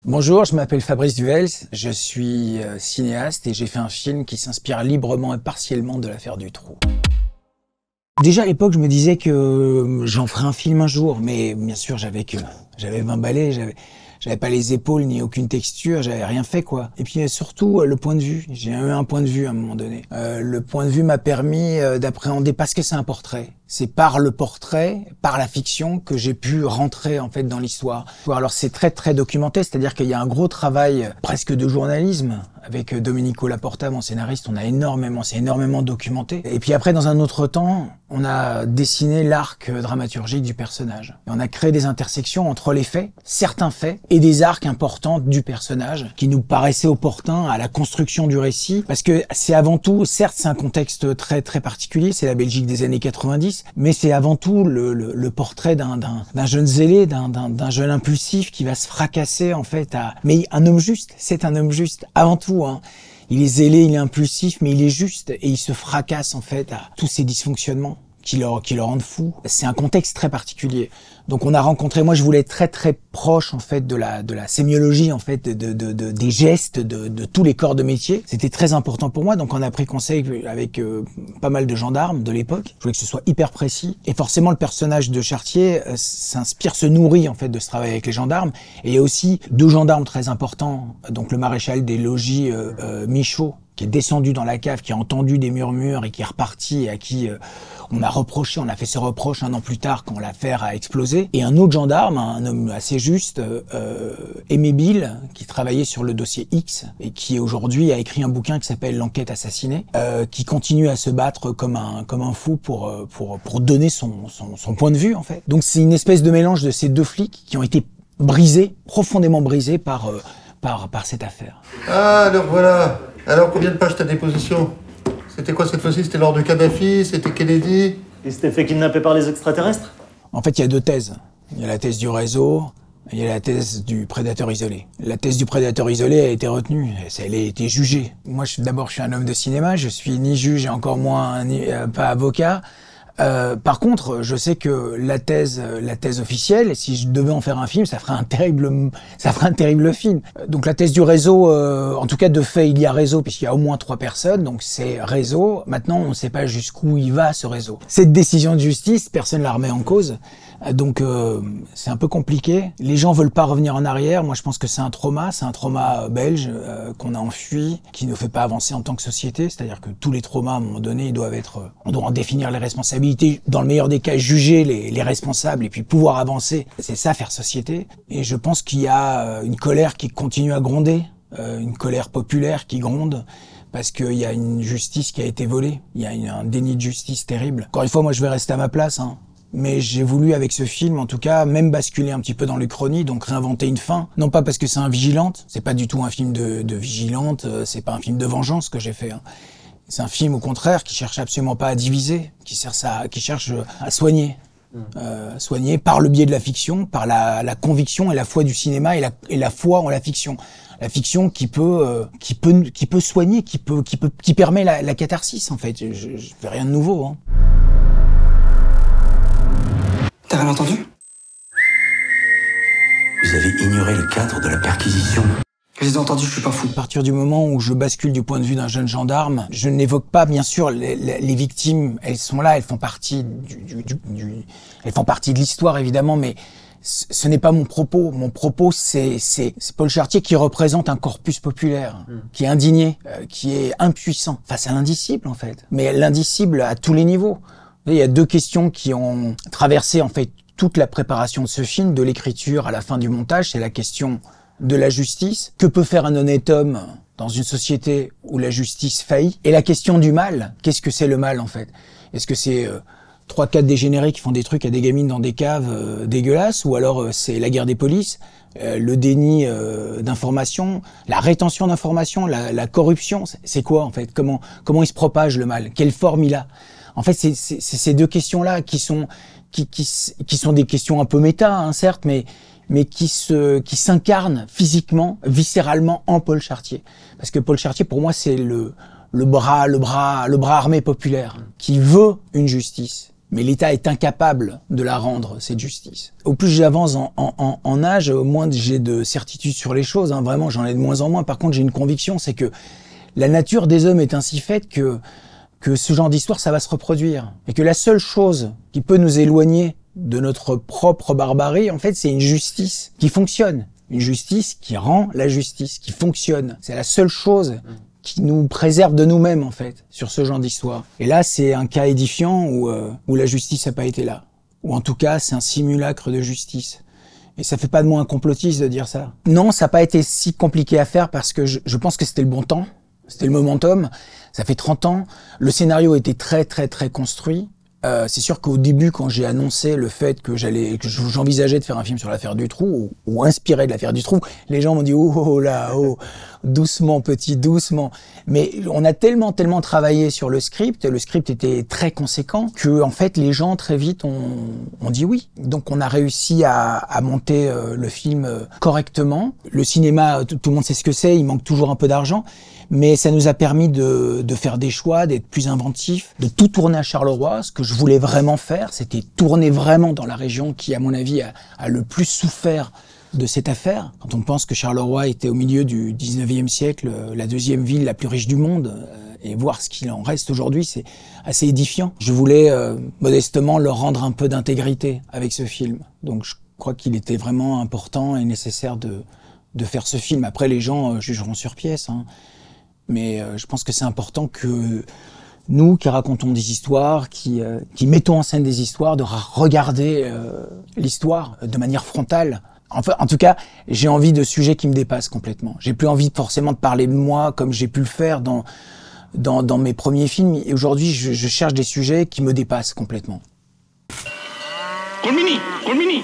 Bonjour, je m'appelle Fabrice Duels, je suis cinéaste et j'ai fait un film qui s'inspire librement et partiellement de l'affaire Dutroux. Déjà à l'époque, je me disais que j'en ferais un film un jour, mais bien sûr, j'avais 20 balais, j'avais pas les épaules ni aucune texture, j'avais rien fait quoi. Et puis surtout le point de vue, j'ai eu un point de vue à un moment donné. Le point de vue m'a permis d'appréhender parce que c'est un portrait. C'est par le portrait, par la fiction que j'ai pu rentrer en fait dans l'histoire. Alors c'est très documenté, c'est-à-dire qu'il y a un gros travail presque de journalisme avec Domenico Laporta, mon scénariste, c'est énormément documenté. Et puis après, dans un autre temps, on a dessiné l'arc dramaturgique du personnage. Et on a créé des intersections entre les faits, certains faits, et des arcs importants du personnage qui nous paraissaient opportuns à la construction du récit. Parce que c'est avant tout, certes c'est un contexte très particulier, c'est la Belgique des années 90, mais c'est avant tout le portrait d'un jeune zélé, d'un jeune impulsif qui va se fracasser en fait Mais un homme juste, c'est un homme juste, avant tout. Hein. Il est zélé, il est impulsif, mais il est juste et il se fracasse en fait à tous ces dysfonctionnements qui le rendent fou. C'est un contexte très particulier. Donc on a rencontré, moi je voulais être très proche en fait de la sémiologie en fait des gestes de tous les corps de métier. C'était très important pour moi, donc on a pris conseil avec pas mal de gendarmes de l'époque. Je voulais que ce soit hyper précis et forcément le personnage de Chartier se nourrit en fait de ce travail avec les gendarmes. Et il y a aussi deux gendarmes très importants, donc le maréchal des logis Michaud, qui est descendu dans la cave, qui a entendu des murmures et qui est reparti et à qui on a fait ce reproche un an plus tard quand l'affaire a explosé. Et un autre gendarme, un homme assez juste, Aimé Bill, qui travaillait sur le dossier X et qui aujourd'hui a écrit un bouquin qui s'appelle L'enquête assassinée, qui continue à se battre comme un fou pour donner son point de vue en fait. Donc c'est une espèce de mélange de ces deux flics qui ont été profondément brisés par cette affaire. Ah, alors voilà. Alors, combien de pages ta déposition? C'était quoi cette fois-ci? C'était l'ordre de Kadhafi? C'était Kennedy? Il s'était fait kidnapper par les extraterrestres? En fait, il y a deux thèses. Il y a la thèse du réseau, et il y a la thèse du prédateur isolé. La thèse du prédateur isolé a été retenue, elle a été jugée. Moi, d'abord, je suis un homme de cinéma, je suis ni juge et encore moins pas avocat. Par contre, je sais que la thèse officielle, si je devais en faire un film, ça ferait un terrible film. Donc la thèse du réseau, en tout cas de fait, il y a réseau puisqu'il y a au moins 3 personnes, donc c'est réseau. Maintenant, on ne sait pas jusqu'où il va ce réseau. Cette décision de justice, personne ne la remet en cause. Donc c'est un peu compliqué. Les gens veulent pas revenir en arrière. Moi, je pense que c'est un trauma belge qu'on a enfui, qui ne fait pas avancer en tant que société. C'est-à-dire que tous les traumas, à un moment donné, on doit en définir les responsabilités. Dans le meilleur des cas, juger les responsables et puis pouvoir avancer. C'est ça, faire société. Et je pense qu'il y a une colère qui continue à gronder, une colère populaire qui gronde. Parce qu'il y a une justice qui a été volée. Il y a un déni de justice terrible. Encore une fois, moi, je vais rester à ma place, hein. Mais j'ai voulu, avec ce film, en tout cas, même basculer un petit peu dans l'Uchronie, donc réinventer une fin. Non pas parce que c'est un vigilante, c'est pas du tout un film de vigilante, c'est pas un film de vengeance que j'ai fait. Hein. C'est un film, au contraire, qui cherche absolument pas à diviser, qui cherche à soigner. Soigner par le biais de la fiction, par la conviction et la foi du cinéma et la foi en la fiction. La fiction qui peut soigner, qui permet la catharsis, en fait. Je fais rien de nouveau, hein. T'as rien entendu? Vous avez ignoré le cadre de la perquisition. Je les ai entendus, je suis pas fou. À partir du moment où je bascule du point de vue d'un jeune gendarme, je n'évoque pas, bien sûr, les victimes, elles sont là, elles font partie elles font partie de l'histoire, évidemment, mais ce n'est pas mon propos. Mon propos, c'est Paul Chartier qui représente un corpus populaire, qui est indigné, qui est impuissant face à l'indicible, en fait. Mais l'indicible à tous les niveaux. Il y a deux questions qui ont traversé, en fait, toute la préparation de ce film, de l'écriture à la fin du montage. C'est la question de la justice. Que peut faire un honnête homme dans une société où la justice faillit? Et la question du mal. Qu'est-ce que c'est le mal, en fait? Est-ce que c'est 3-4 dégénérés qui font des trucs à des gamines dans des caves dégueulasses? Ou alors c'est la guerre des polices, le déni d'information, la rétention d'information, la corruption? C'est quoi, en fait? Comment il se propage, le mal? Quelle forme il a? En fait, c'est ces deux questions-là qui sont des questions un peu méta, hein, certes, mais qui s'incarnent physiquement, viscéralement en Paul Chartier. Parce que Paul Chartier, pour moi, c'est le bras armé populaire qui veut une justice Mais l'État est incapable de la rendre, cette justice. Au plus j'avance en âge, au moins j'ai de certitude sur les choses. Hein. Vraiment, j'en ai de moins en moins. Par contre, j'ai une conviction, c'est que la nature des hommes est ainsi faite que ce genre d'histoire, ça va se reproduire. Et que la seule chose qui peut nous éloigner de notre propre barbarie, en fait, c'est une justice qui fonctionne. Une justice qui rend la justice, qui fonctionne. C'est la seule chose qui nous préserve de nous-mêmes, en fait, sur ce genre d'histoire. Et là, c'est un cas édifiant où la justice n'a pas été là. Ou en tout cas, c'est un simulacre de justice. Et ça fait pas de moi un complotiste de dire ça. Non, ça n'a pas été si compliqué à faire parce que je pense que c'était le bon temps. C'était le momentum. Ça fait 30 ans. Le scénario était très, très, très construit. C'est sûr qu'au début, quand j'ai annoncé le fait que j'envisageais de faire un film sur l'affaire Dutroux ou inspiré de l'affaire Dutroux, les gens m'ont dit oh là, oh, doucement petit, doucement. Mais on a tellement travaillé sur le script était très conséquent que en fait les gens très vite ont dit oui. Donc on a réussi à monter le film correctement. Le cinéma, tout le monde sait ce que c'est, il manque toujours un peu d'argent. Mais ça nous a permis de faire des choix, d'être plus inventifs, de tout tourner à Charleroi. Ce que je voulais vraiment faire, c'était tourner vraiment dans la région qui, à mon avis, a le plus souffert de cette affaire. Quand on pense que Charleroi était au milieu du 19e siècle, la deuxième ville la plus riche du monde, et voir ce qu'il en reste aujourd'hui, c'est assez édifiant. Je voulais modestement leur rendre un peu d'intégrité avec ce film. Donc je crois qu'il était vraiment important et nécessaire de faire ce film. Après, les gens jugeront sur pièce, hein. Mais je pense que c'est important que nous, qui racontons des histoires, qui mettons en scène des histoires, de regarder l'histoire de manière frontale. Enfin, en tout cas, j'ai envie de sujets qui me dépassent complètement. J'ai plus envie forcément de parler de moi comme j'ai pu le faire dans mes premiers films. Et aujourd'hui, je cherche des sujets qui me dépassent complètement. Colmini